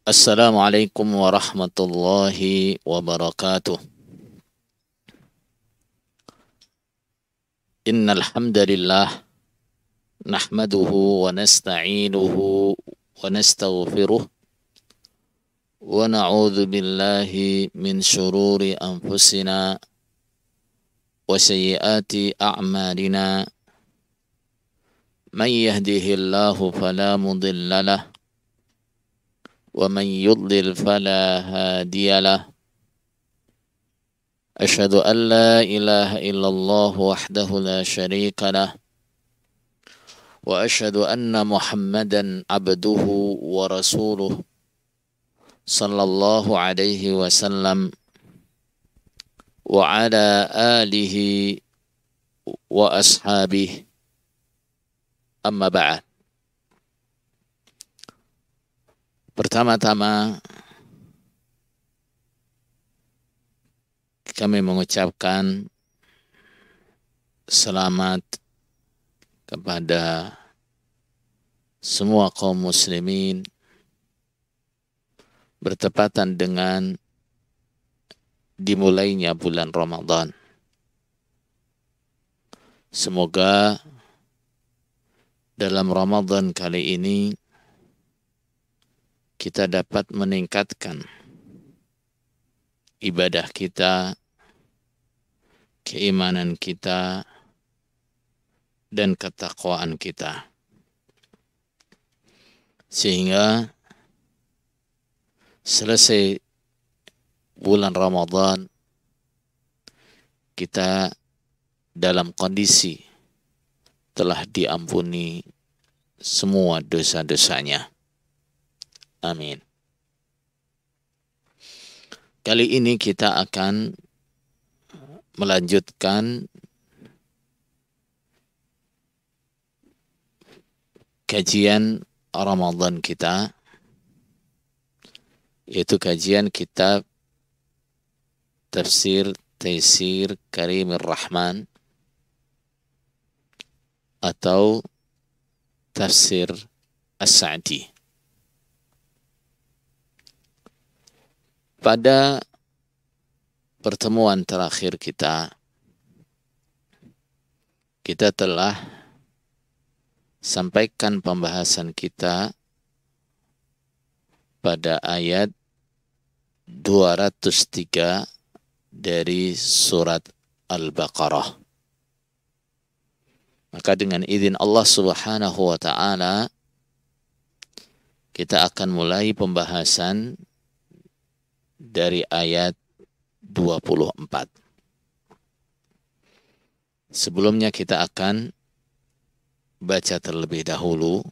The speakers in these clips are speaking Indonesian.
Assalamualaikum warahmatullahi wabarakatuh. Innal hamdalillah nahmaduhu wa nasta'inuhu wa nastaghfiruh wa na'udzu billahi min shururi anfusina wa sayyiati a'malina. Man yahdihillahu fala mudilla lah wa man yudlil fala hadiya lah. Asyhadu an la ilaha illallah wahdahu la syarika lah wa asyhadu anna Muhammadan abduhu wa rasuluh sallallahu alaihi wasallam wa ala alihi wa ashabihi, amma ba'd. Pertama-tama kami mengucapkan selamat kepada semua kaum muslimin bertepatan dengan dimulainya bulan Ramadan. Semoga dalam Ramadan kali ini kita dapat meningkatkan ibadah kita, keimanan kita, dan ketakwaan kita. Sehingga selesai bulan Ramadan, kita dalam kondisi telah diampuni semua dosa-dosanya. Amin. Kali ini kita akan melanjutkan kajian Ramadan kita, yaitu kajian kitab Tafsir Taisir Karimir Rahman atau Tafsir As-Sa'di. Pada pertemuan terakhir kita telah sampaikan pembahasan kita pada ayat 203 dari surat Al-Baqarah. Maka dengan izin Allah Subhanahu wa ta'ala, kita akan mulai pembahasan dari ayat 24. Sebelumnya kita akan baca terlebih dahulu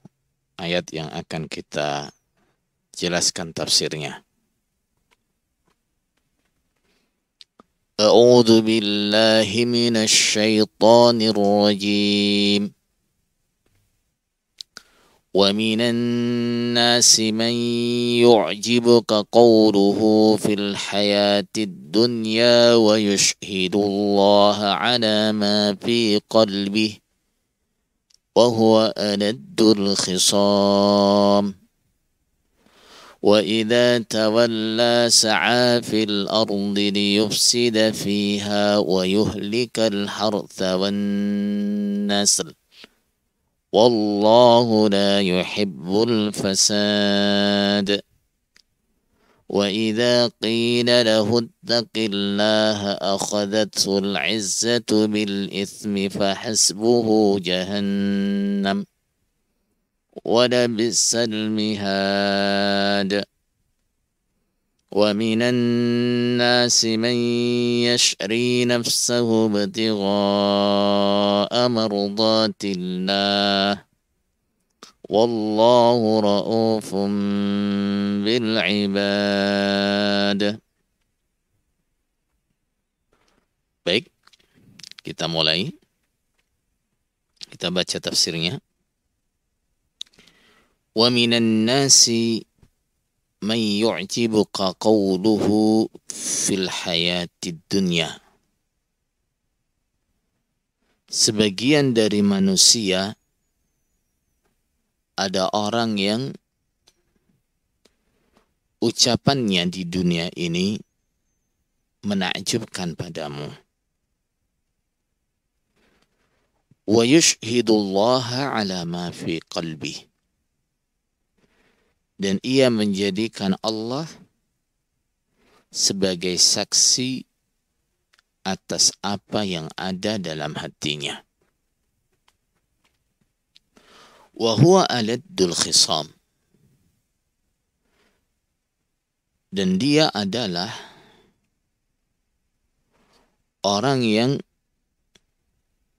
ayat yang akan kita jelaskan tafsirnya. A'udzu billahi minasy syaithanir rajim. وَمِنَ النَّاسِ مَنْ يُعْجِبُكَ قَوْلُهُ فِي الْحَيَاةِ الدُّنْيَا وَيُشْهِدُ اللَّهَ عَلَى مَا فِي قَلْبِهِ وَهُوَ أَلَدُّ الْخِصَامِ وَإِذَا تَوَلَّى سَعَى فِي الْأَرْضِ لِيُفْسِدَ فِيهَا وَيُهْلِكَ الْحَرْثَ وَالنَّسْلَ وَاللَّهُ لَا يُحِبُّ الْفَسَادَ وَإِذَا قِيلَ لَهُ اتَّقِ اللَّهَ أَخَذَتْهُ الْعِزَّةُ بِالْإِثْمِ فَحَسْبُهُ جَهَنَّمُ وَلَبِئْسَ الْمِهَادُ وَمِنَ النَّاسِ مَنْ يَشْرِي نَفْسَهُ ابْتِغَاءَ مَرْضَاتِ اللَّهِ وَاللَّهُ رَءُوفٌ بِالْعِبَادِ. Baik, kita mulai. Kita baca tafsirnya. وَمِنَ النَّاسِ مَنْ يُعْجِبُكَ قَوْلُهُ فِي الْحَيَاةِ الدُّنْيَا. Sebagian dari manusia ada orang yang ucapannya di dunia ini menakjubkan padamu. Wa yushhidullaha ala ma fi qalbi. Dan ia menjadikan Allah sebagai saksi atas apa yang ada dalam hatinya. Wa huwa aladdul khisam. Dan dia adalah orang yang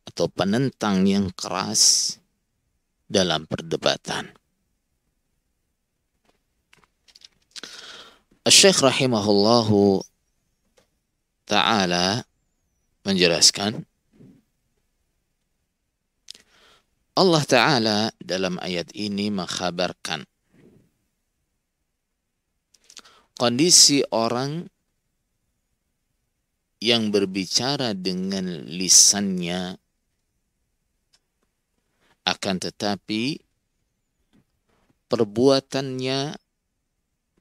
atau penentang yang keras dalam perdebatan. Syekh rahimahullahu ta'ala menjelaskan, Allah Ta'ala dalam ayat ini mengkhabarkan kondisi orang yang berbicara dengan lisannya, akan tetapi perbuatannya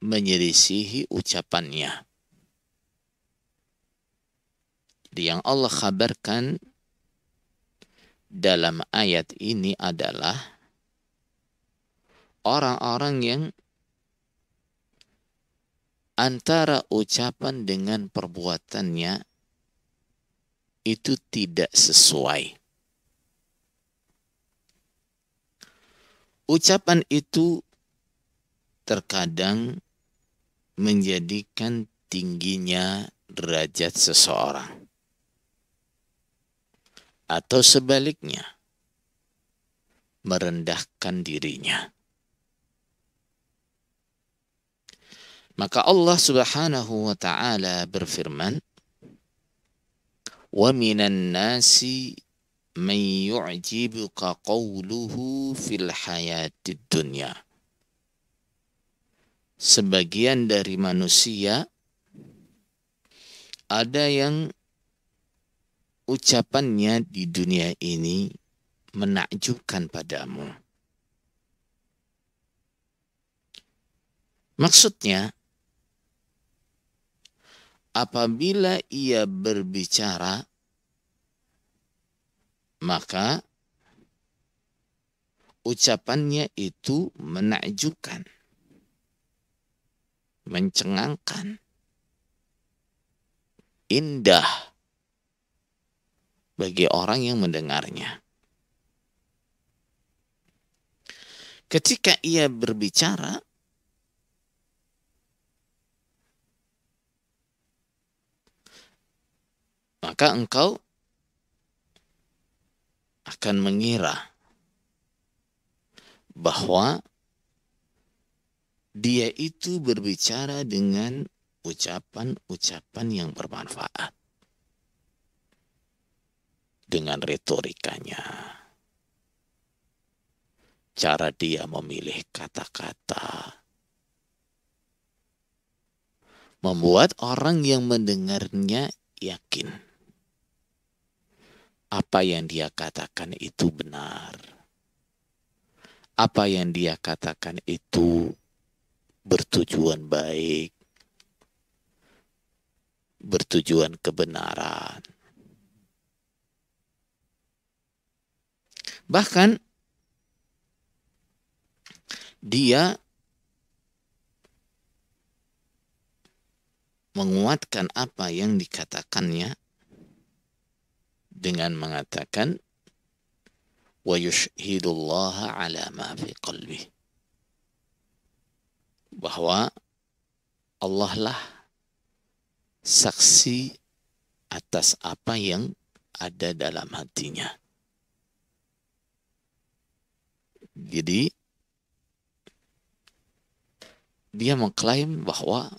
menyelisihi ucapannya. Yang Allah kabarkan dalam ayat ini adalah orang-orang yang antara ucapan dengan perbuatannya itu tidak sesuai. Ucapan itu terkadang menjadikan tingginya derajat seseorang. Atau sebaliknya, merendahkan dirinya. Maka Allah Subhanahu wa ta'ala berfirman, "Wa minan nasi man yu'jibuka qawluhu fil hayatid dunya." Sebagian dari manusia ada yang ucapannya di dunia ini menakjubkan padamu. Maksudnya, apabila ia berbicara, maka ucapannya itu menakjubkan, mencengangkan, indah bagi orang yang mendengarnya. Ketika ia berbicara, maka engkau akan mengira bahwa dia itu berbicara dengan ucapan-ucapan yang bermanfaat. Dengan retorikanya, cara dia memilih kata-kata, membuat orang yang mendengarnya yakin apa yang dia katakan itu benar, apa yang dia katakan itu bertujuan baik, bertujuan kebenaran. Bahkan dia menguatkan apa yang dikatakannya dengan mengatakan wa yushhidullaha ala ma fi qalbi, bahwa Allah lah saksi atas apa yang ada dalam hatinya. Jadi dia mengklaim bahwa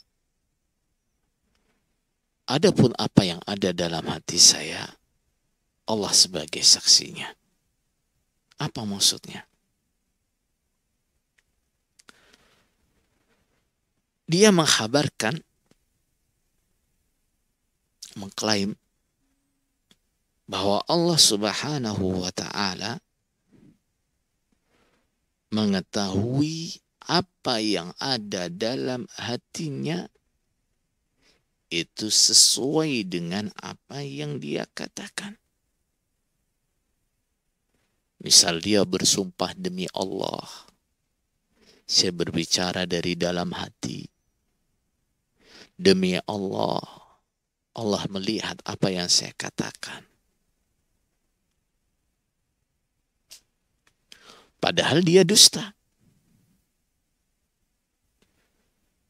adapun apa yang ada dalam hati saya, Allah sebagai saksinya. Apa maksudnya? Dia mengkhabarkan, mengklaim bahwa Allah Subhanahu wa ta'ala mengetahui apa yang ada dalam hatinya itu sesuai dengan apa yang dia katakan. Misal dia bersumpah demi Allah, saya berbicara dari dalam hati. Demi Allah, Allah melihat apa yang saya katakan. Padahal dia dusta.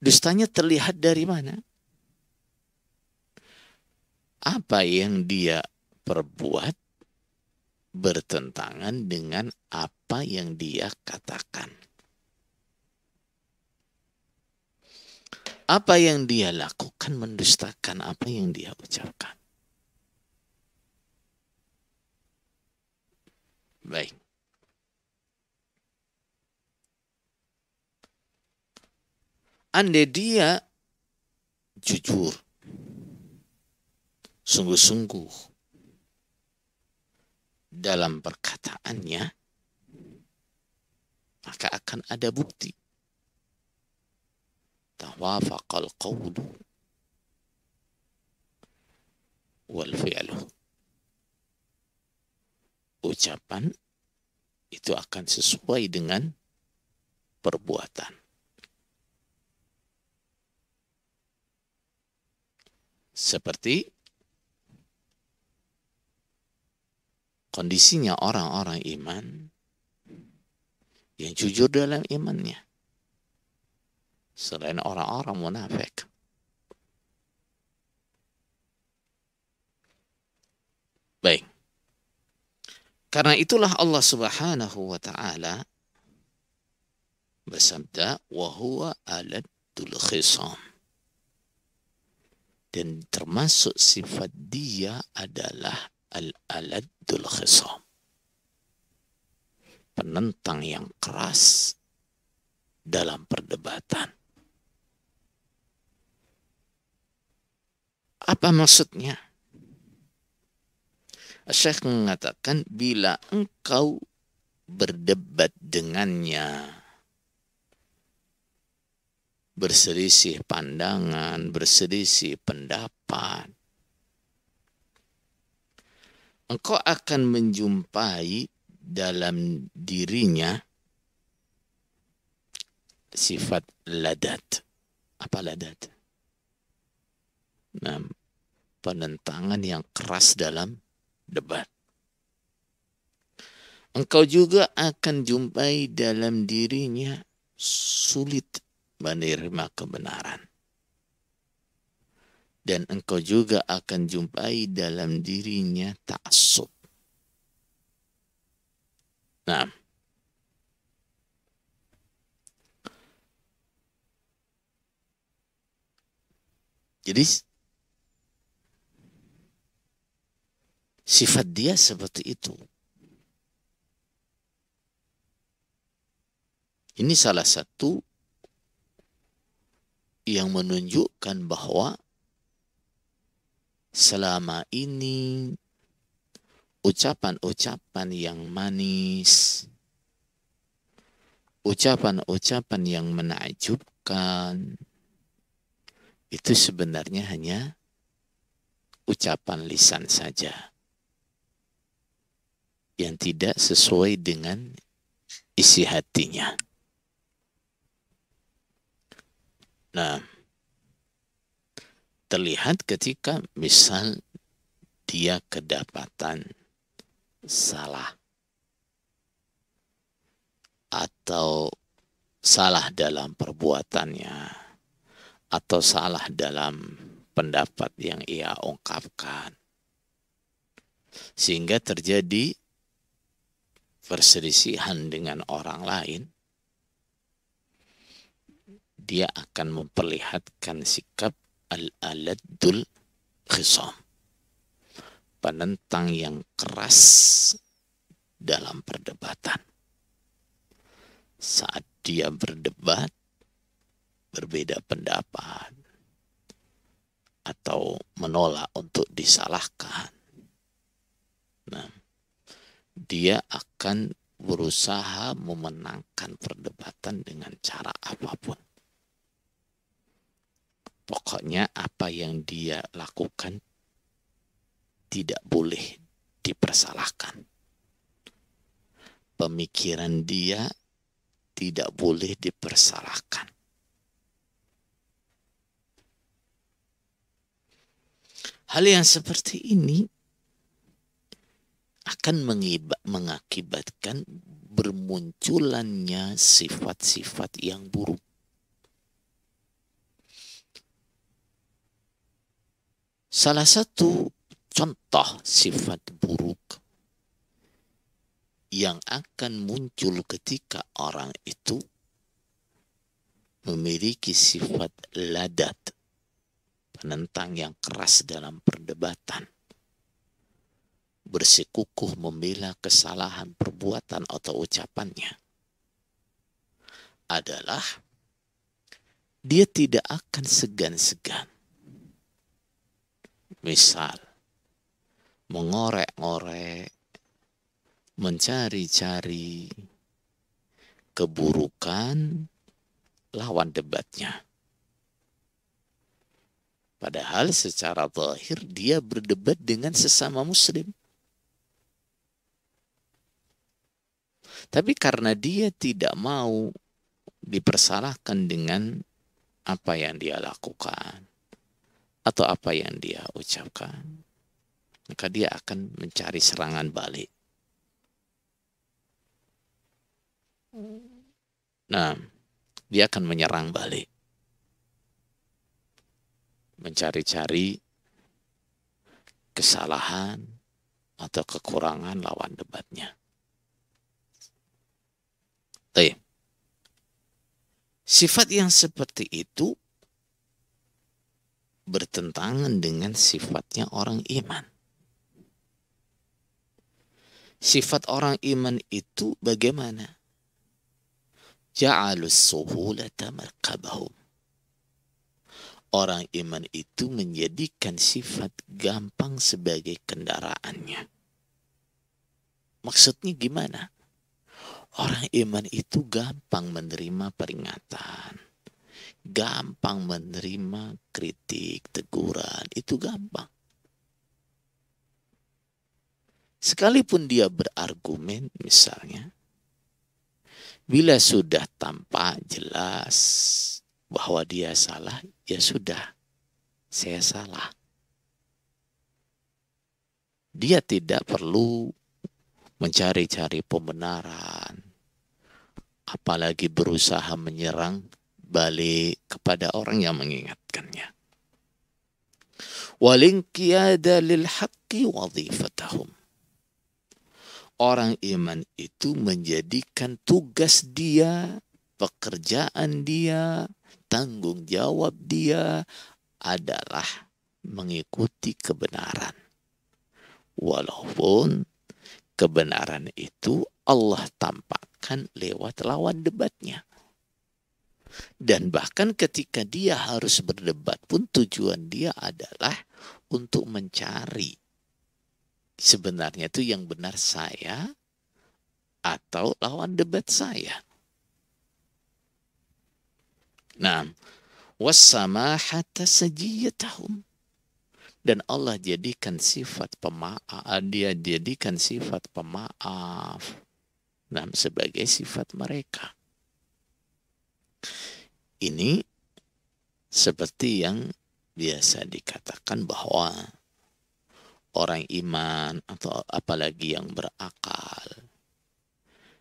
Dustanya terlihat dari mana? Apa yang dia perbuat bertentangan dengan apa yang dia katakan. Apa yang dia lakukan mendustakan apa yang dia ucapkan. Baik. Andai dia jujur, sungguh-sungguh dalam perkataannya, maka akan ada bukti. Tawafaqal qawlu wal fi'lu. Ucapan itu akan sesuai dengan perbuatan. Seperti kondisinya orang-orang iman yang jujur dalam imannya. Selain orang-orang munafik. Baik. Karena itulah Allah Subhanahu wa taala bersabda, "Wa huwa aladul khisam." Dan termasuk sifat dia adalah al-aladul khisam. Penentang yang keras dalam perdebatan. Apa maksudnya? Syekh mengatakan bila engkau berdebat dengannya, berselisih pandangan, berselisih pendapat, engkau akan menjumpai dalam dirinya sifat ladat. Apa ladat? Nah, penentangan yang keras dalam debat. Engkau juga akan jumpai dalam dirinya sulit menerima kebenaran. Dan engkau juga akan jumpai dalam dirinya ta'assub. Nah, jadi sifat dia seperti itu. Ini salah satu yang menunjukkan bahwa selama ini ucapan-ucapan yang manis, ucapan-ucapan yang menakjubkan, itu sebenarnya hanya ucapan lisan saja yang tidak sesuai dengan isi hatinya. Nah, terlihat ketika misal dia kedapatan salah atau salah dalam perbuatannya atau salah dalam pendapat yang ia ungkapkan, sehingga terjadi perselisihan dengan orang lain, dia akan memperlihatkan sikap al-aladul khisam, penentang yang keras dalam perdebatan. Saat dia berdebat, berbeda pendapat, atau menolak untuk disalahkan, nah, dia akan berusaha memenangkan perdebatan dengan cara apapun. Pokoknya apa yang dia lakukan tidak boleh dipersalahkan. Pemikiran dia tidak boleh dipersalahkan. Hal yang seperti ini akan mengakibatkan bermunculannya sifat-sifat yang buruk. Salah satu contoh sifat buruk yang akan muncul ketika orang itu memiliki sifat ladat, penentang yang keras dalam perdebatan, bersikukuh membela kesalahan perbuatan atau ucapannya, adalah dia tidak akan segan-segan. Misal, mengorek-ngorek, mencari-cari keburukan lawan debatnya. Padahal secara zahir dia berdebat dengan sesama muslim. Tapi karena dia tidak mau dipersalahkan dengan apa yang dia lakukan atau apa yang dia ucapkan, maka dia akan mencari serangan balik. Nah, dia akan menyerang balik, mencari-cari kesalahan atau kekurangan lawan debatnya. Sifat yang seperti itu bertentangan dengan sifatnya orang iman. Sifat orang iman itu bagaimana? Ja'alus suhulata markabahum. Orang iman itu menjadikan sifat gampang sebagai kendaraannya. Maksudnya gimana? Orang iman itu gampang menerima peringatan, gampang menerima kritik, teguran, itu gampang. Sekalipun dia berargumen misalnya, bila sudah tampak jelas bahwa dia salah, ya sudah, saya salah. Dia tidak perlu mencari-cari pembenaran, apalagi berusaha menyerang balik kepada orang yang mengingatkannya. Walinqiyada lil haqqi wadhifatahum. Orang iman itu menjadikan tugas dia, pekerjaan dia, tanggung jawab dia adalah mengikuti kebenaran. Walaupun kebenaran itu Allah tampakkan lewat lawan debatnya. Dan bahkan ketika dia harus berdebat pun tujuan dia adalah untuk mencari sebenarnya itu yang benar saya atau lawan debat saya. Nah, wassamahata sajiyatahum. Dan Allah jadikan sifat pemaaf, dia jadikan sifat pemaaf sebagai sifat mereka. Ini seperti yang biasa dikatakan bahwa orang iman atau apalagi yang berakal,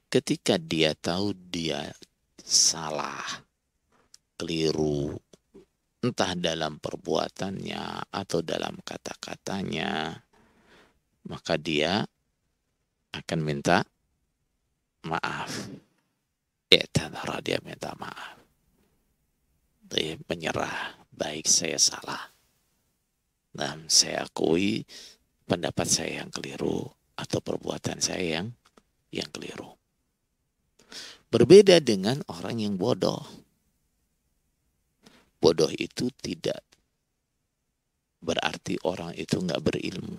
ketika dia tahu dia salah, keliru, entah dalam perbuatannya atau dalam kata-katanya, maka dia akan minta maaf. Dia minta maaf. Dia menyerah, baik saya salah. Dan saya akui pendapat saya yang keliru atau perbuatan saya yang keliru. Berbeda dengan orang yang bodoh. Bodoh itu tidak berarti orang itu nggak berilmu.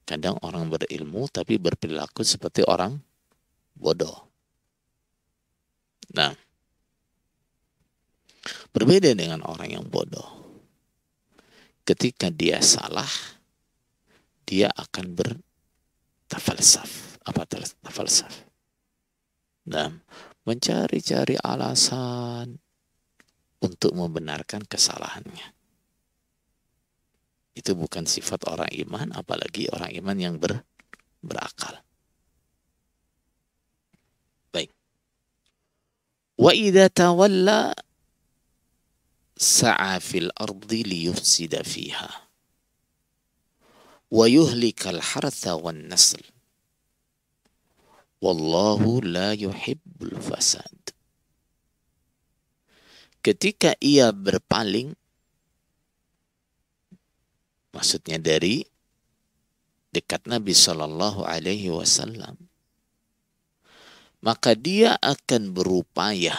Kadang orang berilmu tapi berperilaku seperti orang bodoh. Nah, berbeda dengan orang yang bodoh. Ketika dia salah, dia akan bertafalsaf. Apa tafalsaf? Nah, mencari-cari alasan untuk membenarkan kesalahannya. Itu bukan sifat orang iman, apalagi orang iman yang berakal. Baik. Wa idza tawalla sa'a fil ardi liyufsida fiha wa yuhlikal hartha wan nasl. Wallahu la yuhibbul fasad. Ketika ia berpaling, maksudnya dari dekat Nabi Shallallahu Alaihi Wasallam, maka dia akan berupaya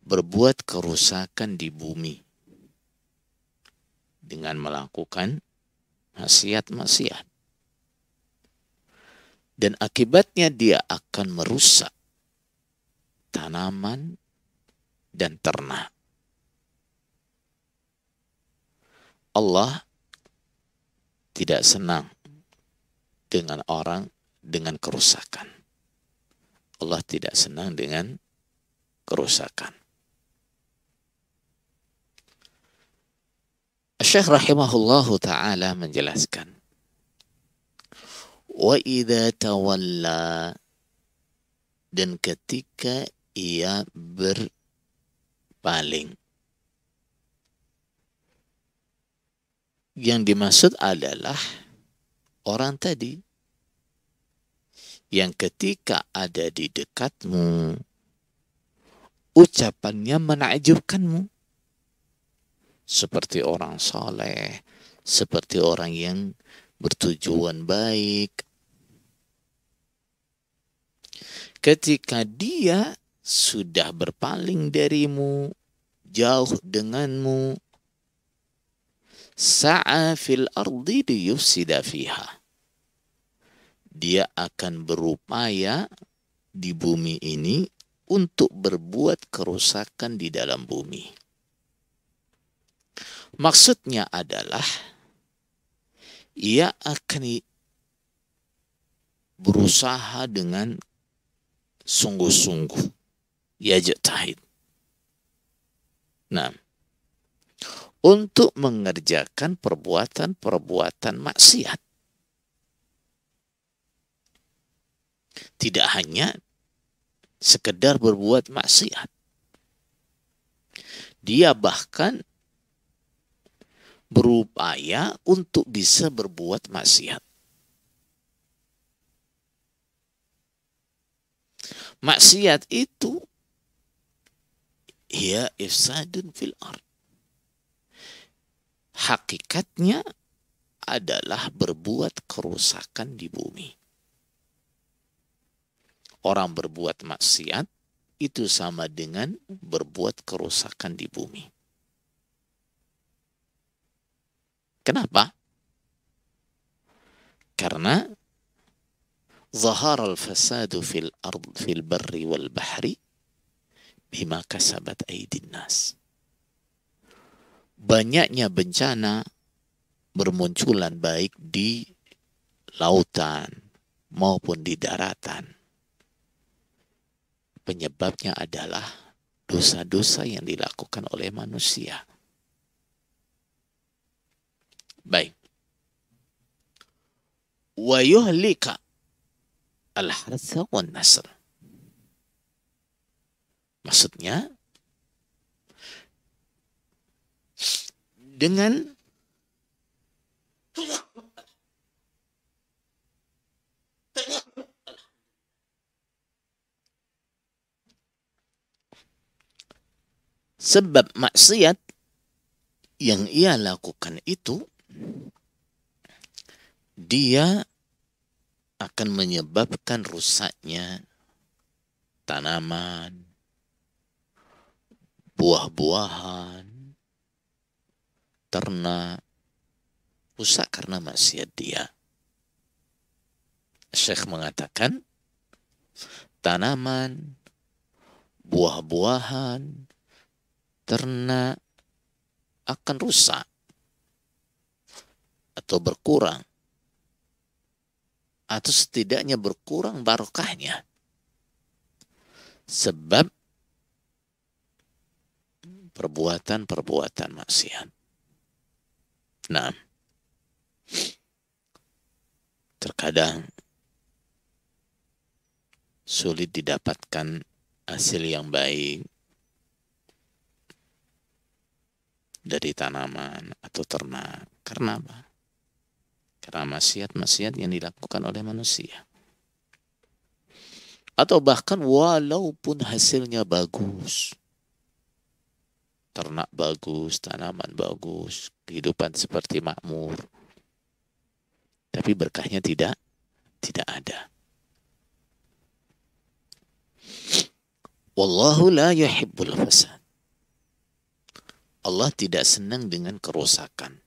berbuat kerusakan di bumi dengan melakukan maksiat-maksiat. Dan akibatnya dia akan merusak tanaman dan ternak. Allah tidak senang dengan orang dengan kerusakan. Allah tidak senang dengan kerusakan. Syekh rahimahullahu ta'ala menjelaskan, wa idza tawalla, dan ketika ia berpaling. Yang dimaksud adalah orang tadi yang ketika ada di dekatmu, ucapannya menakjubkanmu. Seperti orang saleh, seperti orang yang bertujuan baik. Ketika dia sudah berpaling darimu, jauh denganmu, sa'a fil ardi liyufsida fiha, dia akan berupaya di bumi ini untuk berbuat kerusakan di dalam bumi. Maksudnya adalah ia akan berusaha dengan sungguh-sungguh, yajtahid. Nah, untuk mengerjakan perbuatan-perbuatan maksiat. Tidak hanya sekedar berbuat maksiat. Dia bahkan berupaya untuk bisa berbuat maksiat. Maksiat itu ya ifsadun fil ard. Hakikatnya adalah berbuat kerusakan di bumi. Orang berbuat maksiat itu sama dengan berbuat kerusakan di bumi. Kenapa? Karena zahara al-fasadu fil ard fil barri wal bahri bima kasabat aydin nas. Banyaknya bencana bermunculan baik di lautan maupun di daratan. Penyebabnya adalah dosa-dosa yang dilakukan oleh manusia. Baik. Wa yuhlika al-hartha wan nasr. Maksudnya dengan sebab maksiat yang ia lakukan itu, dia akan menyebabkan rusaknya tanaman, buah-buahan, ternak, rusak karena maksiat dia. Syekh mengatakan tanaman, buah-buahan, ternak akan rusak atau berkurang, atau setidaknya berkurang barokahnya, sebab perbuatan-perbuatan maksiat. Nah, terkadang sulit didapatkan hasil yang baik dari tanaman atau ternak. Karena apa? Karena maksiat-maksiat yang dilakukan oleh manusia. Atau bahkan walaupun hasilnya bagus, ternak bagus, tanaman bagus, kehidupan seperti makmur, tapi berkahnya tidak ada. Wallahu la yuhibbul fasad. Allah tidak senang dengan kerusakan.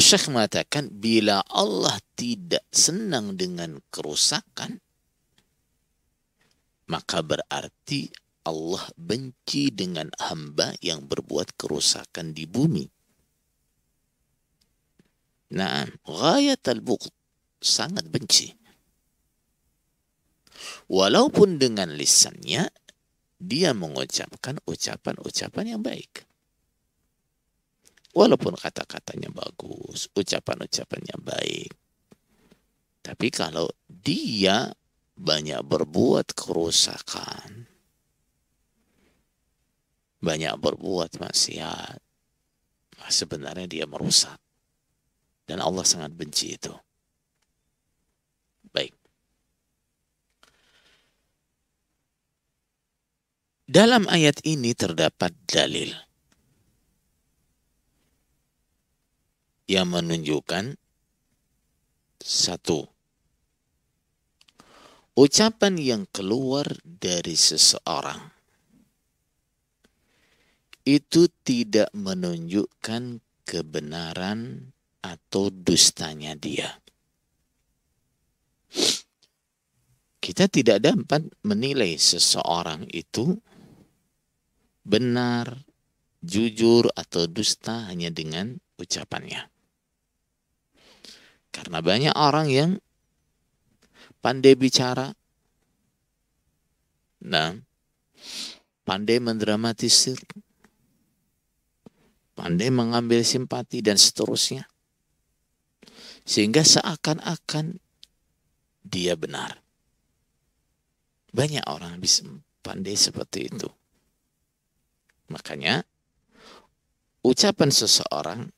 Syekh mengatakan bila Allah tidak senang dengan kerusakan, maka berarti Allah benci dengan hamba yang berbuat kerusakan di bumi. Nah, ghayat al-bughd, sangat benci. Walaupun dengan lisannya dia mengucapkan ucapan-ucapan yang baik. Walaupun kata-katanya bagus, ucapan-ucapannya baik. Tapi kalau dia banyak berbuat kerusakan, banyak berbuat maksiat, sebenarnya dia merusak. Dan Allah sangat benci itu. Baik. Dalam ayat ini terdapat dalil yang menunjukkan satu, ucapan yang keluar dari seseorang itu tidak menunjukkan kebenaran atau dustanya dia. Kita tidak dapat menilai seseorang itu benar, jujur, atau dusta hanya dengan ucapannya. Karena banyak orang yang pandai bicara, nah, pandai mendramatisir, pandai mengambil simpati dan seterusnya, sehingga seakan-akan dia benar. Banyak orang bisa pandai seperti itu. Makanya ucapan seseorang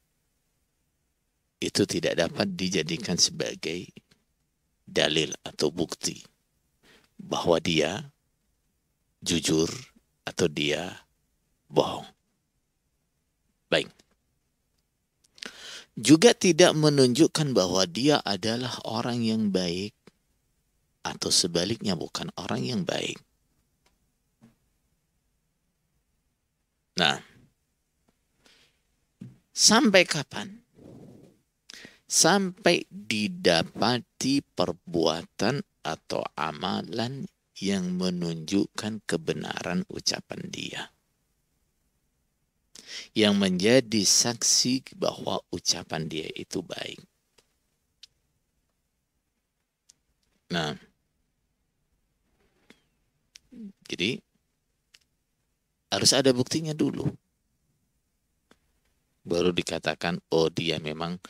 itu tidak dapat dijadikan sebagai dalil atau bukti bahwa dia jujur atau dia bohong. Baik. Juga tidak menunjukkan bahwa dia adalah orang yang baik atau sebaliknya bukan orang yang baik. Nah, sampai kapan? Sampai didapati perbuatan atau amalan yang menunjukkan kebenaran ucapan dia, yang menjadi saksi bahwa ucapan dia itu baik. Nah, jadi harus ada buktinya dulu, baru dikatakan oh dia memang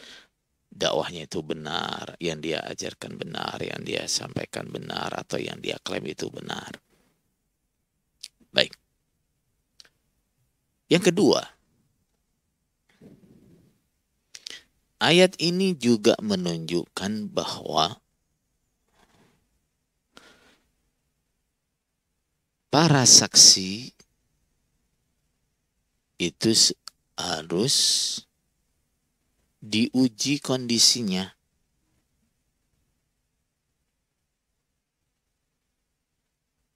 dakwahnya itu benar, yang dia ajarkan benar, yang dia sampaikan benar, atau yang dia klaim itu benar. Baik. Yang kedua, ayat ini juga menunjukkan bahwa para saksi itu harus diuji kondisinya.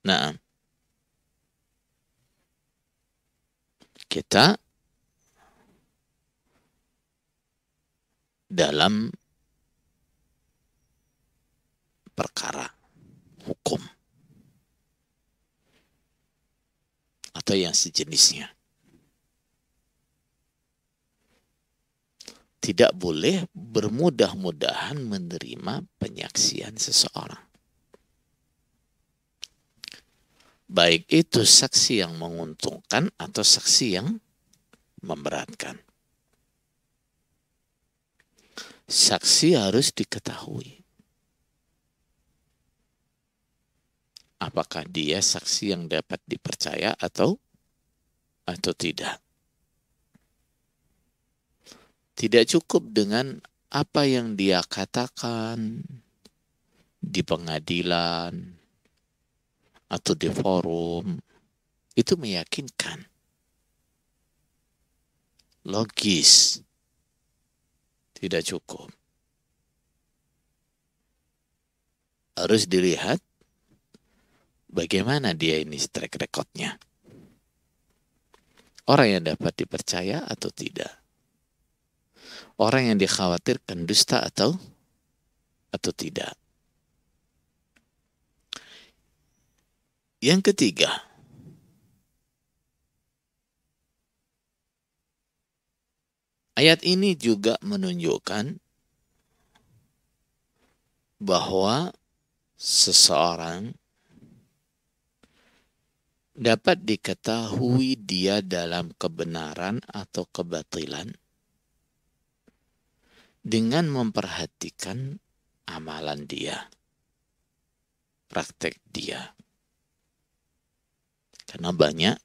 Nah, kita dalam perkara hukum atau yang sejenisnya. Tidak boleh bermudah-mudahan menerima penyaksian seseorang. Baik itu saksi yang menguntungkan atau saksi yang memberatkan. Saksi harus diketahui. Apakah dia saksi yang dapat dipercaya atau tidak. Tidak cukup dengan apa yang dia katakan di pengadilan atau di forum. Itu meyakinkan. Logis. Tidak cukup. Harus dilihat bagaimana dia ini track recordnya. Orang yang dapat dipercaya atau tidak. Orang yang dikhawatirkan dusta atau tidak. Yang ketiga, ayat ini juga menunjukkan bahwa seseorang dapat diketahui dia dalam kebenaran atau kebatilan dengan memperhatikan amalan dia, praktek dia. Karena banyak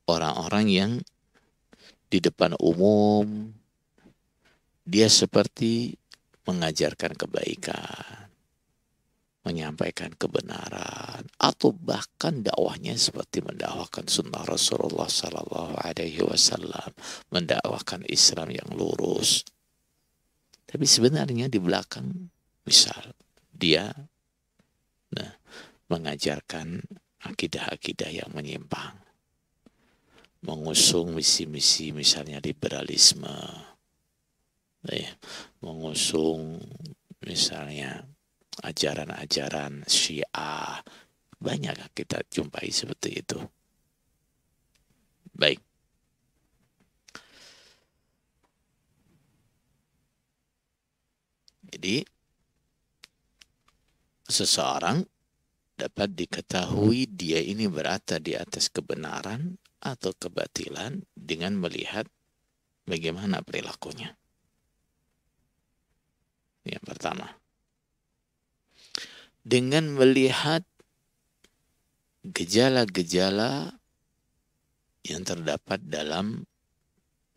orang-orang yang di depan umum dia seperti mengajarkan kebaikan, menyampaikan kebenaran, atau bahkan dakwahnya seperti mendakwahkan sunnah Rasulullah Sallallahu Alaihi Wasallam, mendakwahkan Islam yang lurus. Tapi sebenarnya di belakang, misal dia mengajarkan akidah-akidah yang menyimpang, mengusung misi-misi misalnya liberalisme, mengusung misalnya ajaran-ajaran Syiah. Banyak kita jumpai seperti itu. Baik. Jadi seseorang dapat diketahui dia ini berada di atas kebenaran atau kebatilan dengan melihat bagaimana perilakunya. Yang pertama, dengan melihat gejala-gejala yang terdapat dalam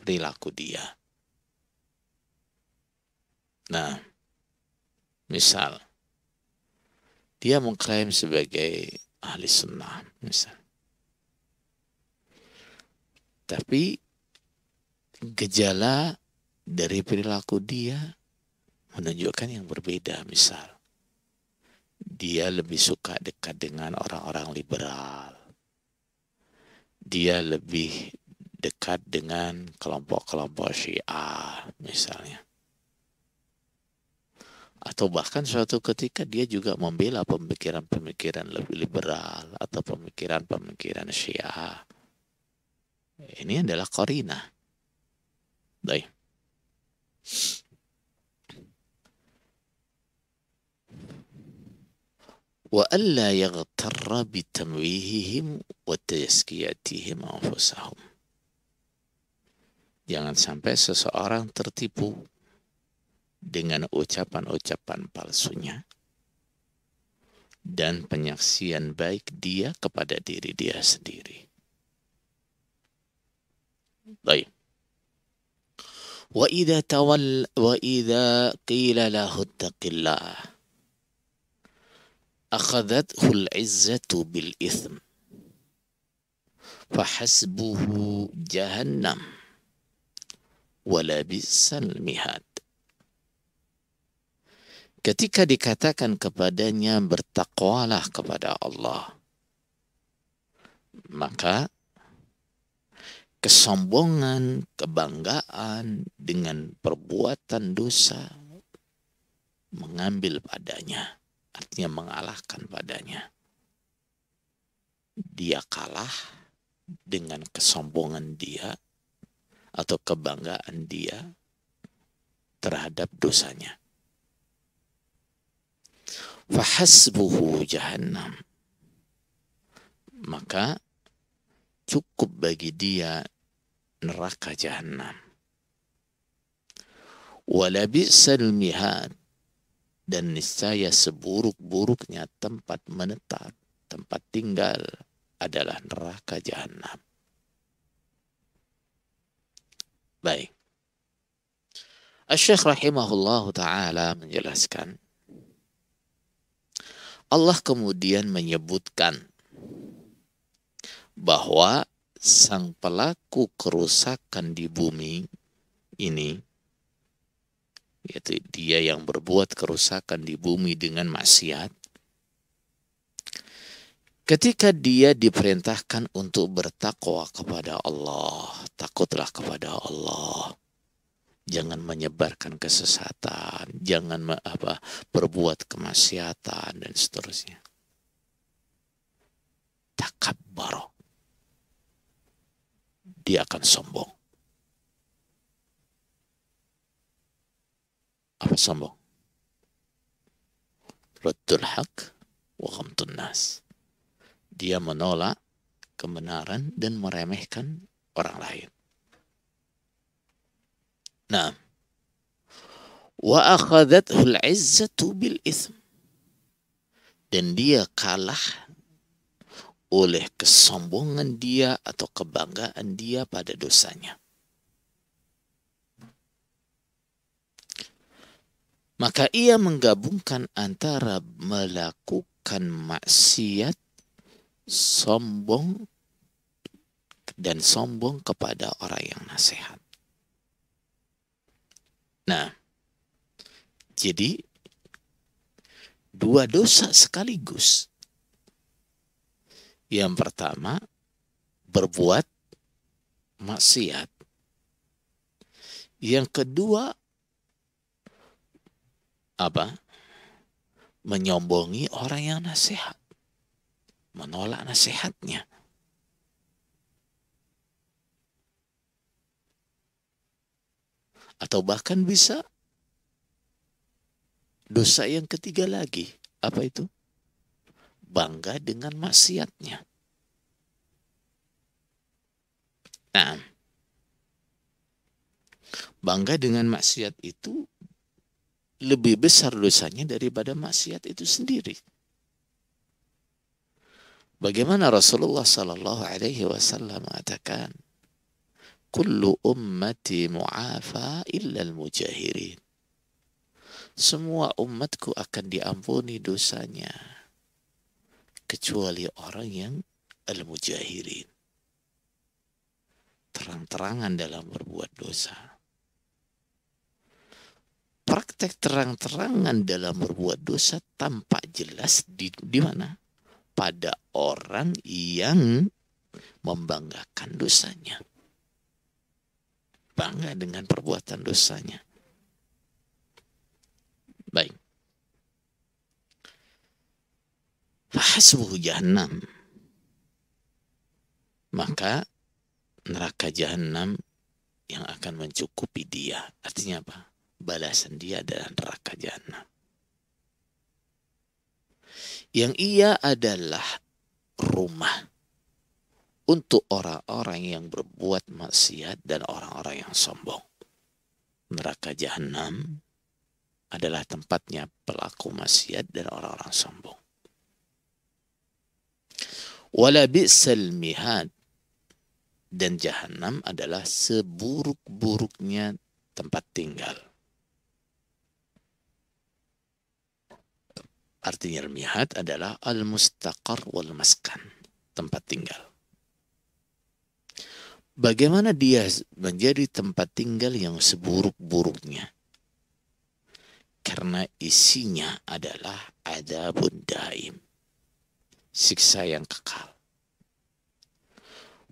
perilaku dia. Nah, misal dia mengklaim sebagai ahli sunnah, misal. Tapi gejala dari perilaku dia menunjukkan yang berbeda. Misal, dia lebih suka dekat dengan orang-orang liberal. Dia lebih dekat dengan kelompok-kelompok Syiah, misalnya. Atau bahkan suatu ketika dia juga membela pemikiran-pemikiran lebih liberal atau pemikiran-pemikiran Syiah. Ini adalah qarinah. Baik. Wa alla yaghtarra bitamwihihim wa tazkiyatihim anfusahum. Jangan sampai seseorang tertipu dengan ucapan-ucapan palsunya dan penyaksian baik dia kepada diri dia sendiri. Baik. Wa idza qila lahu ittaqillah akhadathu al-izzatu bil ithm fahasbuhu jahannam wala bisal mihad. Ketika dikatakan kepadanya bertakwalah kepada Allah, maka kesombongan, kebanggaan dengan perbuatan dosa mengambil padanya, artinya mengalahkan padanya. Dia kalah dengan kesombongan dia atau kebanggaan dia terhadap dosanya. Fahasbuhu jahannam. Maka cukup bagi dia neraka jahannam. Walabi'sal mihad. Dan niscaya seburuk-buruknya tempat menetap, tempat tinggal adalah neraka jahannam. Baik. Asy-Syaikh rahimahullahu ta'ala menjelaskan, Allah kemudian menyebutkan bahwa sang pelaku kerusakan di bumi ini, yaitu dia yang berbuat kerusakan di bumi dengan maksiat, ketika dia diperintahkan untuk bertakwa kepada Allah, takutlah kepada Allah, jangan menyebarkan kesesatan, jangan berbuat kemaksiatan dan seterusnya. Takabbar, dia akan sombong. Apa sombong? Raddul haq wa ghamtun nas. Dia menolak kebenaran dan meremehkan orang lain. Nah, wa akhadhathul izzatu bil itsm. Dan dia kalah oleh kesombongan dia atau kebanggaan dia pada dosanya. Maka ia menggabungkan antara melakukan maksiat, sombong, dan sombong kepada orang yang nasihat. Nah, jadi dua dosa sekaligus. Yang pertama, berbuat maksiat. Yang kedua, menyombongi orang yang nasihat, menolak nasihatnya. Atau bahkan bisa dosa yang ketiga lagi. Apa itu? Bangga dengan maksiatnya. Nah, bangga dengan maksiat itu lebih besar dosanya daripada maksiat itu sendiri. Bagaimana Rasulullah Sallallahu Alaihi Wasallam mengatakan, "Kullu ummati mu'afa illa al-mujahirin." Semua umatku akan diampuni dosanya kecuali orang yang al-mujahirin, terang-terangan dalam berbuat dosa. Praktek terang-terangan dalam berbuat dosa tampak jelas di mana? Pada orang yang membanggakan dosanya. Bangga dengan perbuatan dosanya. Baik. Fahasbuhu jahannam. Maka neraka jahannam yang akan mencukupi dia. Artinya apa? Balasan dia adalah neraka jahannam. Yang ia adalah rumah untuk orang-orang yang berbuat maksiat dan orang-orang yang sombong. Neraka jahannam adalah tempatnya pelaku maksiat dan orang-orang sombong. Wala bi'sal mihad. Dan jahannam adalah seburuk-buruknya tempat tinggal. Artinya al-mihad adalah al-mustaqar wal maskan, tempat tinggal. Bagaimana dia menjadi tempat tinggal yang seburuk-buruknya? Karena isinya adalah adzabun daim, siksa yang kekal.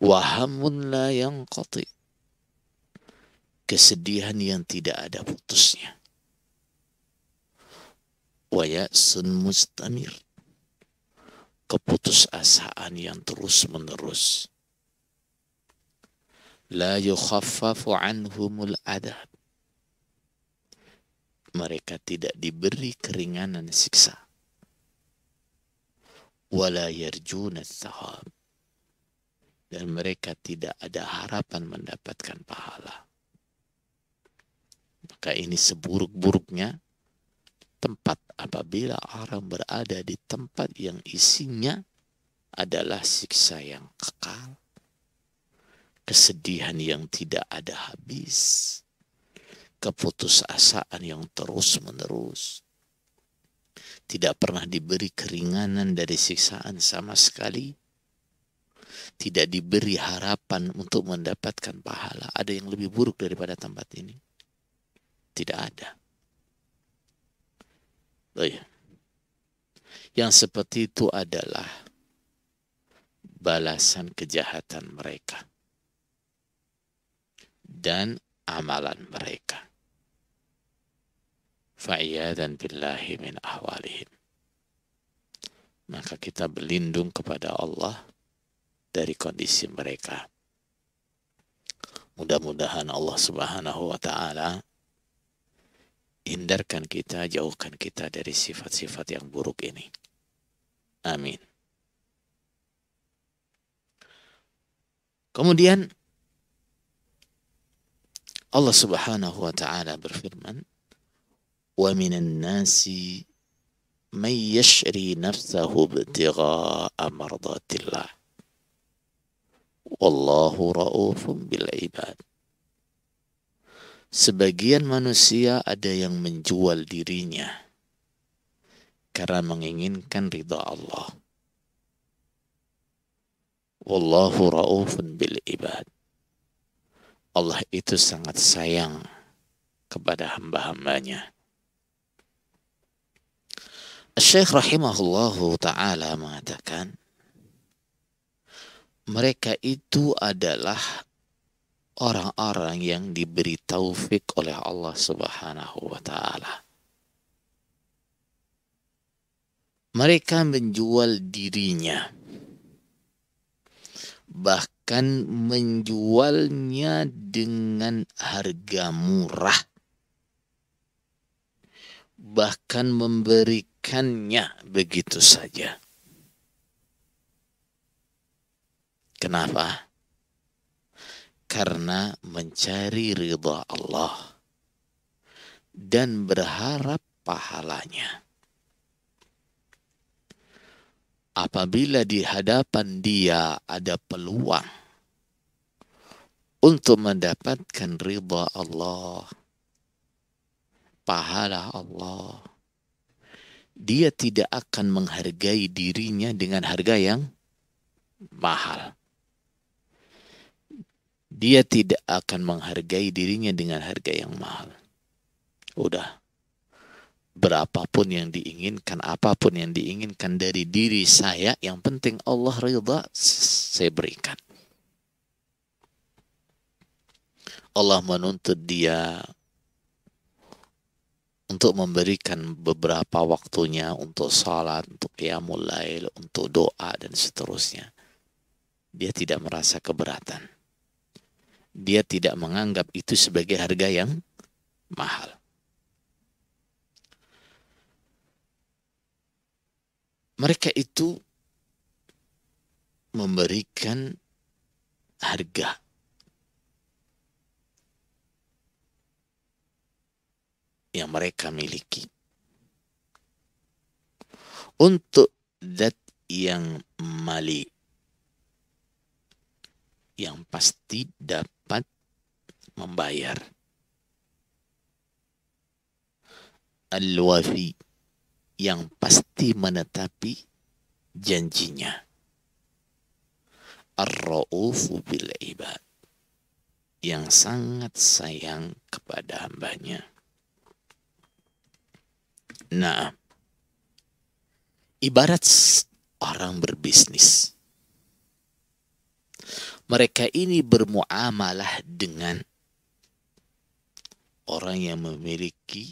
Wahamun la yanqati, kesedihan yang tidak ada putusnya. Wa ya'sun mustamir, keputusasaan yang terus menerus. La yukhaffafu anhumul adab, mereka tidak diberi keringanan siksa. Wala yarjuna thawab, dan mereka tidak ada harapan mendapatkan pahala. Maka ini seburuk-buruknya tempat apabila orang berada di tempat yang isinya adalah siksa yang kekal, kesedihan yang tidak ada habis, keputusasaan yang terus-menerus, tidak pernah diberi keringanan dari siksaan sama sekali, tidak diberi harapan untuk mendapatkan pahala. Ada yang lebih buruk daripada tempat ini? Tidak ada. Oh ya. Yang seperti itu adalah balasan kejahatan mereka dan amalan mereka. Fa'iyadan billahi min ahwalihim. Maka kita berlindung kepada Allah dari kondisi mereka. Mudah-mudahan Allah Subhanahu wa ta'ala hindarkan kita, jauhkan kita dari sifat-sifat yang buruk ini. Amin. Kemudian Allah Subhanahu wa ta'ala berfirman, wa minan nasi man yashri nafsahu ibtigha'a mardatillah wallahu ra'ufun bil ibad. Sebagian manusia ada yang menjual dirinya karena menginginkan ridha Allah. Wallahu ra'ufun bil ibad. Allah itu sangat sayang kepada hamba-hambanya. Syekh rahimahullahu ta'ala mengatakan, mereka itu adalah orang-orang yang diberi taufik oleh Allah Subhanahu wa ta'ala. Mereka menjual dirinya, bahkan menjualnya dengan harga murah, bahkan memberikannya begitu saja. Kenapa? Karena mencari ridha Allah dan berharap pahalanya. Apabila di hadapan dia ada peluang untuk mendapatkan ridha Allah, pahala Allah, dia tidak akan menghargai dirinya dengan harga yang mahal. Dia tidak akan menghargai dirinya dengan harga yang mahal. Udah, berapapun yang diinginkan, apapun yang diinginkan dari diri saya, yang penting Allah ridha, saya berikan. Allah menuntut dia untuk memberikan beberapa waktunya untuk salat, untuk qiyamul lail, untuk doa dan seterusnya. Dia tidak merasa keberatan. Dia tidak menganggap itu sebagai harga yang mahal. Mereka itu memberikan harga yang mereka miliki untuk zat yang mali, yang pasti dapat membayar, al-wafi, yang pasti menetapi janjinya, ar-ra'ufu bil ibad, yang sangat sayang kepada hambanya. Nah, ibarat orang berbisnis, Mereka ini bermuamalah dengan orang yang memiliki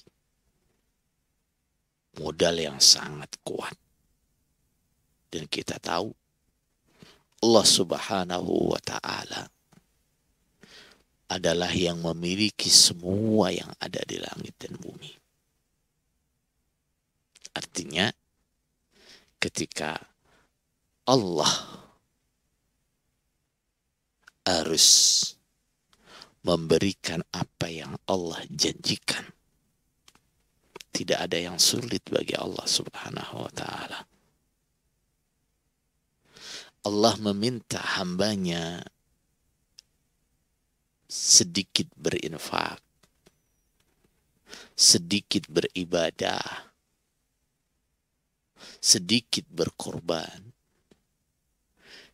modal yang sangat kuat. Dan kita tahu Allah Subhanahu wa ta'ala adalah yang memiliki semua yang ada di langit dan bumi. Artinya ketika Allah harus memberikan apa yang Allah janjikan, tidak ada yang sulit bagi Allah Subhanahu wa ta'ala. Allah meminta hambanya sedikit berinfak, sedikit beribadah, sedikit berkorban,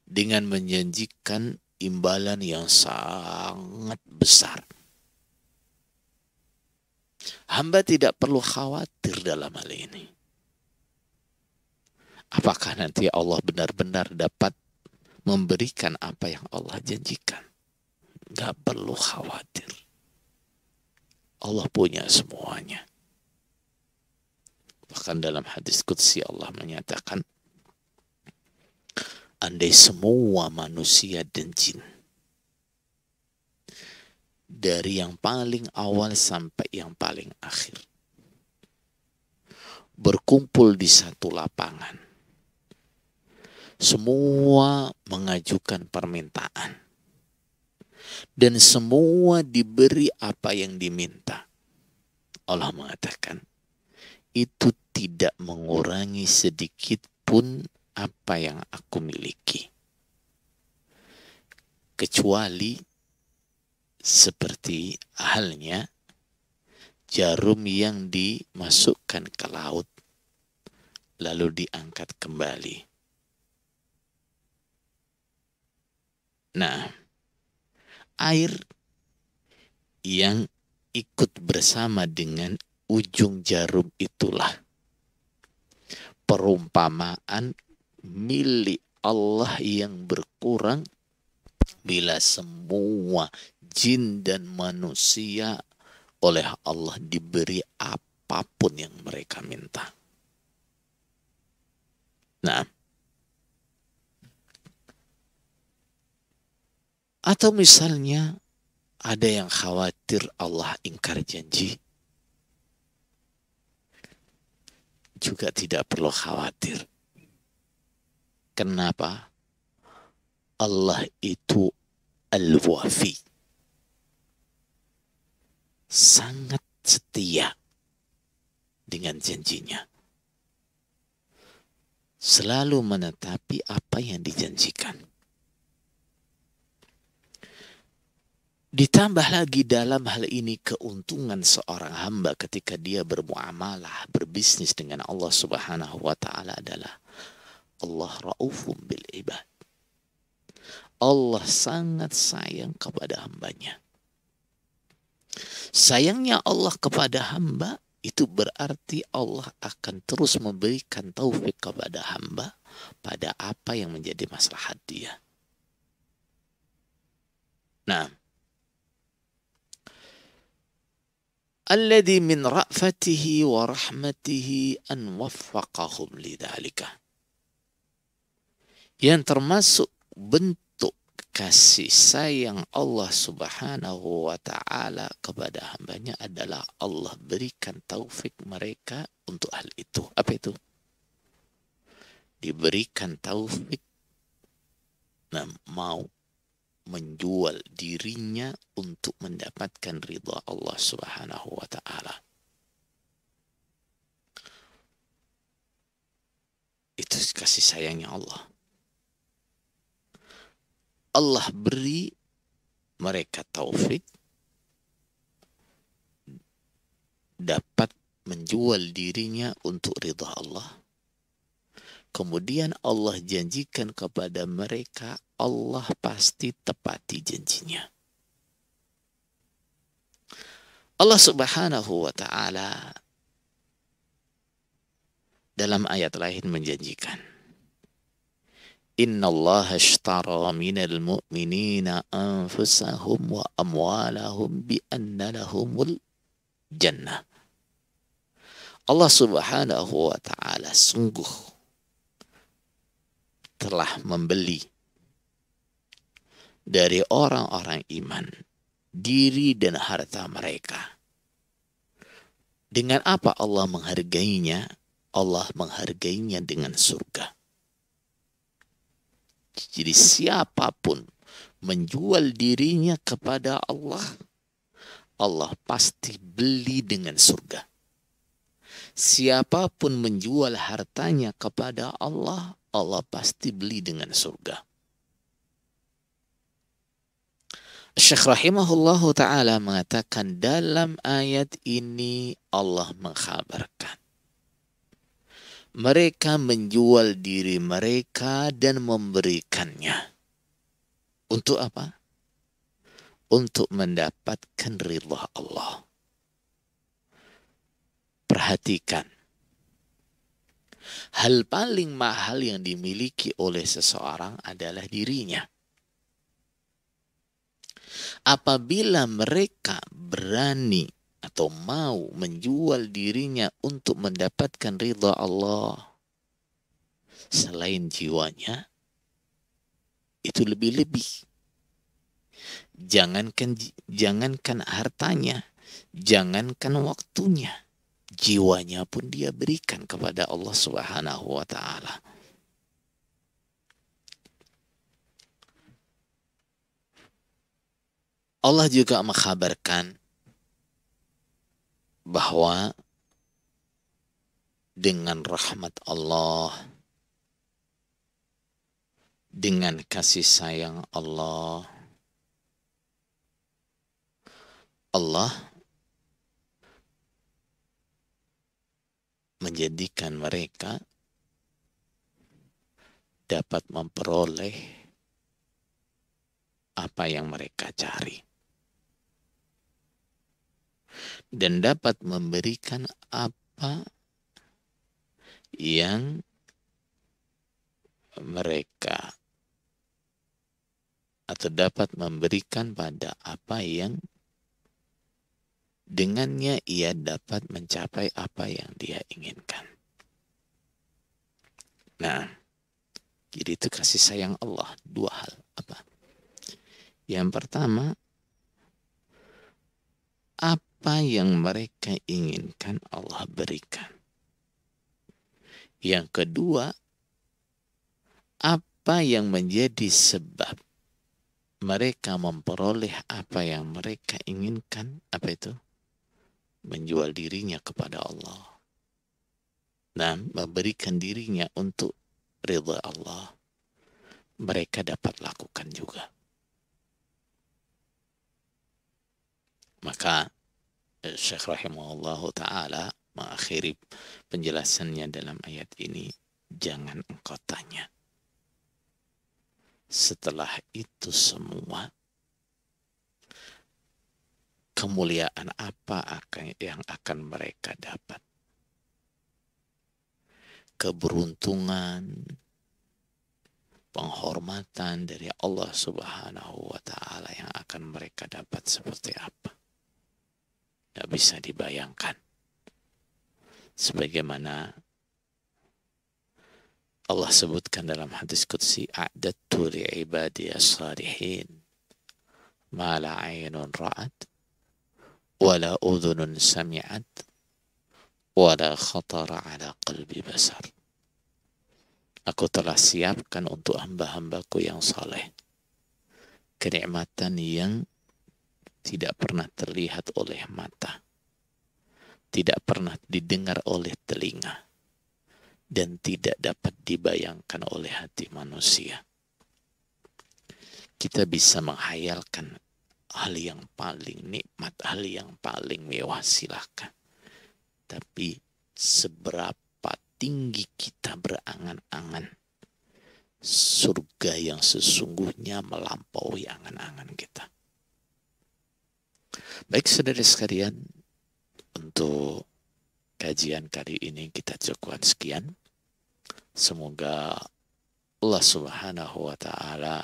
dengan menjanjikan imbalan yang sangat besar. Hamba tidak perlu khawatir dalam hal ini. Apakah nanti Allah benar-benar dapat memberikan apa yang Allah janjikan? Gak perlu khawatir. Allah punya semuanya. Bahkan dalam hadis qudsi Allah menyatakan, andai semua manusia dan jin, dari yang paling awal sampai yang paling akhir, berkumpul di satu lapangan, semua mengajukan permintaan, dan semua diberi apa yang diminta, Allah mengatakan, itu tidak mengurangi sedikit pun apa yang aku miliki, kecuali seperti halnya jarum yang dimasukkan ke laut lalu diangkat kembali. Nah, air yang ikut bersama dengan ujung jarum itulah perumpamaan milik Allah yang berkurang bila semua jin dan manusia oleh Allah diberi apapun yang mereka minta. Nah, atau misalnya ada yang khawatir Allah ingkar janji, juga tidak perlu khawatir. Kenapa? Allah itu Al-Wafi, sangat setia dengan janjinya, selalu menetapi apa yang dijanjikan. Ditambah lagi dalam hal ini keuntungan seorang hamba ketika dia bermuamalah, berbisnis dengan Allah Subhanahu wa ta'ala adalah Allah Raufum bil ibad. Allah sangat sayang kepada hambanya. Sayangnya Allah kepada hamba itu berarti Allah akan terus memberikan taufik kepada hamba pada apa yang menjadi maslahat dia. Nah, alladzi min ra'fatihi wa rahmatihi an waffaqahum lidzalika. Yang termasuk bentuk kasih sayang Allah Subhanahu wa ta'ala kepada hambanya adalah Allah berikan taufik mereka untuk hal itu. Apa itu? Diberikan taufik mau menjual dirinya untuk mendapatkan ridha Allah Subhanahu wa ta'ala. Itu kasih sayangnya Allah. Allah beri mereka taufik dapat menjual dirinya untuk ridha Allah. Kemudian Allah janjikan kepada mereka, Allah pasti tepati janjinya. Allah Subhanahu wa ta'ala dalam ayat lain menjanjikan, Inna Allah ashtara minal mu'minina anfusahum wa amwalahum bi anna lahumul jannah. Allah subhanahu wa ta'ala sungguh telah membeli dari orang-orang iman diri dan harta mereka. Dengan apa Allah menghargainya? Allah menghargainya dengan surga. Jadi siapapun menjual dirinya kepada Allah, Allah pasti beli dengan surga. Siapapun menjual hartanya kepada Allah, Allah pasti beli dengan surga. Syekh rahimahullahu ta'ala mengatakan dalam ayat ini Allah mengkhabarkan mereka menjual diri mereka dan memberikannya. Untuk apa? Untuk mendapatkan ridha Allah. Perhatikan. Hal paling mahal yang dimiliki oleh seseorang adalah dirinya. Apabila mereka berani atau mau menjual dirinya untuk mendapatkan ridha Allah selain jiwanya, itu lebih-lebih. Jangankan hartanya, jangankan waktunya, jiwanya pun dia berikan kepada Allah Subhanahu wa ta'ala. Allah juga mengkhabarkan bahwa dengan rahmat Allah, dengan kasih sayang Allah, Allah menjadikan mereka dapat memperoleh apa yang mereka cari. Dan dapat memberikan apa yang mereka atau dapat memberikan pada apa yang dengannya ia dapat mencapai apa yang dia inginkan. Nah, jadi itu kasih sayang Allah. Dua hal. Apa? Yang pertama, apa yang mereka inginkan Allah berikan. Yang kedua, apa yang menjadi sebab mereka memperoleh apa yang mereka inginkan, apa itu? Menjual dirinya kepada Allah. Nah, memberikan dirinya untuk ridha Allah. Mereka dapat lakukan juga. Maka Syekh rahimahullahu ta'ala mengakhiri penjelasannya dalam ayat ini, jangan engkau tanya. Setelah itu semua, kemuliaan apa yang akan mereka dapat? Keberuntungan, penghormatan dari Allah Subhanahu wa ta'ala yang akan mereka dapat seperti apa? Tidak bisa dibayangkan. Sebagaimana Allah sebutkan dalam hadis qudsi, a'dattu li'ibadi as-salihin ma la 'ainun ra'at wa la udhunun sami'at wa la khatara 'ala qalbi basar. Aku telah siapkan untuk hamba-hambaku yang saleh kenikmatan yang tidak pernah terlihat oleh mata, tidak pernah didengar oleh telinga, dan tidak dapat dibayangkan oleh hati manusia. Kita bisa menghayalkan hal yang paling nikmat, hal yang paling mewah, silakan. Tapi seberapa tinggi kita berangan-angan, surga yang sesungguhnya melampaui angan-angan kita. Baik saudara sekalian, untuk kajian kali ini kita cukupkan sekian. Semoga Allah Subhanahu wa Ta'ala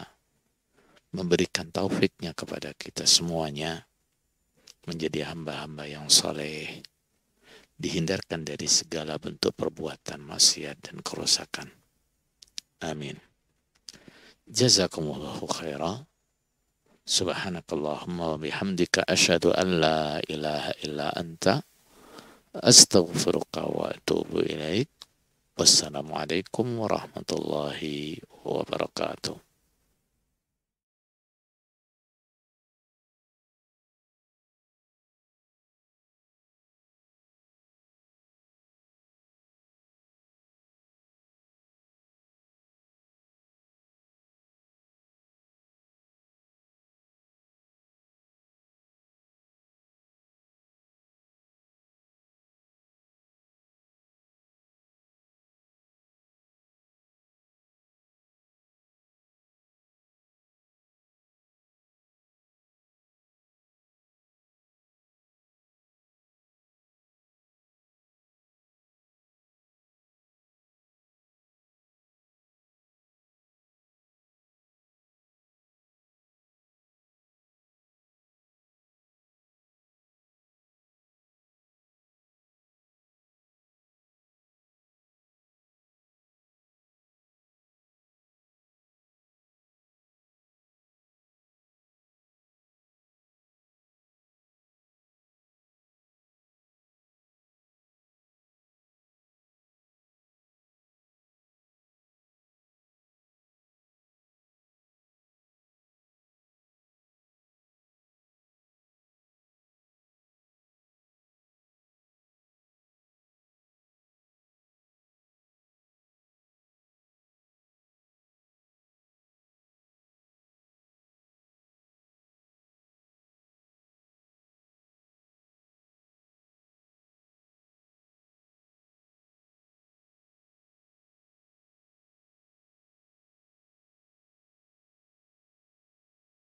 memberikan taufiknya kepada kita semuanya menjadi hamba-hamba yang saleh, dihindarkan dari segala bentuk perbuatan maksiat dan kerusakan. Amin. Jazakumullahu khairan. Subhanakallahumma wa bihamdika asyhadu an la ilaha illa anta astaghfiruka wa atubu ilaik. Wassalamualaikum warahmatullahi wabarakatuh.